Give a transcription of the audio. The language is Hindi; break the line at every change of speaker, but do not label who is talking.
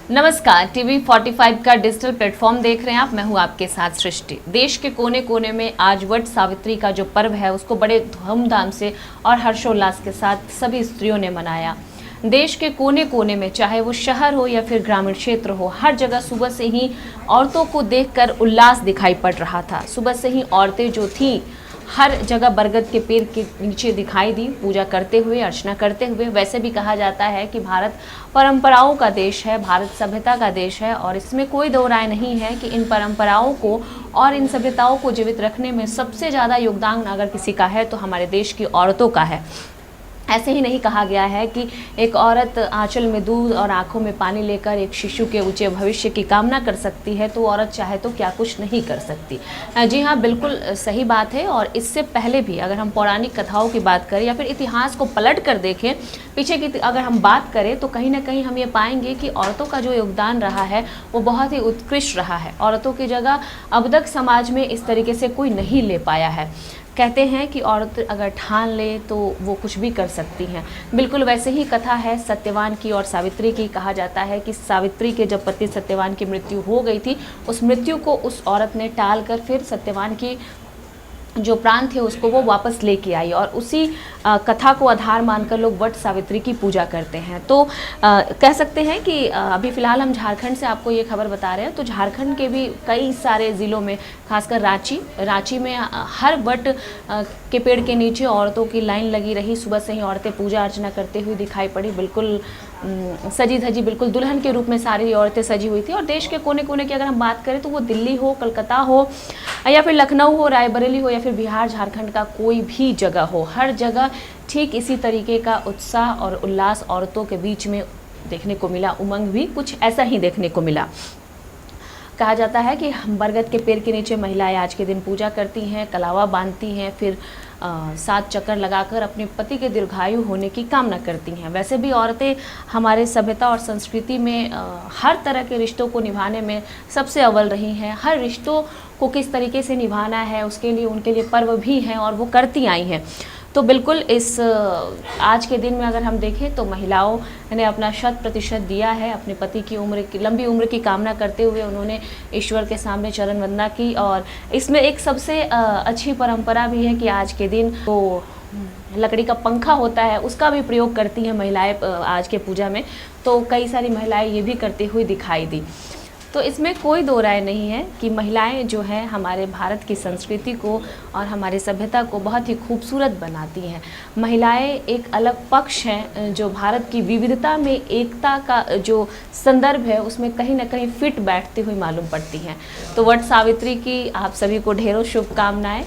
नमस्कार, टीवी 45 का डिजिटल प्लेटफॉर्म देख रहे हैं आप। मैं हूं आपके साथ सृष्टि। देश के कोने कोने में आज वट सावित्री का जो पर्व है उसको बड़े धूमधाम से और हर्षोल्लास के साथ सभी स्त्रियों ने मनाया। देश के कोने कोने में, चाहे वो शहर हो या फिर ग्रामीण क्षेत्र हो, हर जगह सुबह से ही औरतों को देखकर उल्लास दिखाई पड़ रहा था। सुबह से ही औरतें जो थी हर जगह बरगद के पेड़ के नीचे दिखाई दी, पूजा करते हुए, अर्चना करते हुए। वैसे भी कहा जाता है कि भारत परंपराओं का देश है, भारत सभ्यता का देश है और इसमें कोई दो राय नहीं है कि इन परंपराओं को और इन सभ्यताओं को जीवित रखने में सबसे ज़्यादा योगदान अगर किसी का है तो हमारे देश की औरतों का है। ऐसे ही नहीं कहा गया है कि एक औरत आंचल में दूध और आंखों में पानी लेकर एक शिशु के ऊंचे भविष्य की कामना कर सकती है, तो औरत चाहे तो क्या कुछ नहीं कर सकती। जी हाँ, बिल्कुल सही बात है। और इससे पहले भी अगर हम पौराणिक कथाओं की बात करें या फिर इतिहास को पलट कर देखें, पीछे की अगर हम बात करें तो कहीं ना कहीं हम ये पाएंगे कि औरतों का जो योगदान रहा है वो बहुत ही उत्कृष्ट रहा है। औरतों की जगह अब तक समाज में इस तरीके से कोई नहीं ले पाया है। कहते हैं कि औरत अगर ठान ले तो वो कुछ भी कर सकती हैं। बिल्कुल वैसे ही कथा है सत्यवान की और सावित्री की। कहा जाता है कि सावित्री के जब पति सत्यवान की मृत्यु हो गई थी, उस मृत्यु को उस औरत ने टाल कर फिर सत्यवान की जो प्राण थे उसको वो वापस लेके आई और उसी कथा को आधार मानकर लोग वट सावित्री की पूजा करते हैं। तो कह सकते हैं कि अभी फ़िलहाल हम झारखंड से आपको ये खबर बता रहे हैं। तो झारखंड के भी कई सारे ज़िलों में, खासकर रांची में हर वट के पेड़ के नीचे औरतों की लाइन लगी रही। सुबह से ही औरतें पूजा अर्चना करते हुए दिखाई पड़ी, बिल्कुल सजी धजी, बिल्कुल दुल्हन के रूप में सारी औरतें सजी हुई थी। और देश के कोने कोने की अगर हम बात करें तो वो दिल्ली हो, कलकत्ता हो या फिर लखनऊ हो, रायबरेली हो या फिर बिहार झारखंड का कोई भी जगह हो, हर जगह ठीक इसी तरीके का उत्साह और उल्लास औरतों के बीच में देखने को मिला। उमंग भी कुछ ऐसा ही देखने को मिला। कहा जाता है कि बरगद के पेड़ के नीचे महिलाएं आज के दिन पूजा करती हैं, कलावा बांधती हैं, फिर 7 चक्कर लगाकर अपने पति के दीर्घायु होने की कामना करती हैं। वैसे भी औरतें हमारे सभ्यता और संस्कृति में हर तरह के रिश्तों को निभाने में सबसे अव्वल रही हैं। हर रिश्तों को किस तरीके से निभाना है उसके लिए उनके लिए पर्व भी हैं और वो करती आई हैं। तो बिल्कुल इस आज के दिन में अगर हम देखें तो महिलाओं ने अपना 100% दिया है। अपने पति की लंबी उम्र की कामना करते हुए उन्होंने ईश्वर के सामने चरण वंदना की। और इसमें एक सबसे अच्छी परंपरा भी है कि आज के दिन तो लकड़ी का पंखा होता है उसका भी प्रयोग करती हैं महिलाएं आज के पूजा में। तो कई सारी महिलाएं ये भी करती हुई दिखाई दी। तो इसमें कोई दो राय नहीं है कि महिलाएं जो हैं हमारे भारत की संस्कृति को और हमारी सभ्यता को बहुत ही खूबसूरत बनाती हैं। महिलाएं एक अलग पक्ष हैं जो भारत की विविधता में एकता का जो संदर्भ है उसमें कहीं ना कहीं फिट बैठती हुई मालूम पड़ती हैं। तो वट सावित्री की आप सभी को ढेरों शुभकामनाएं।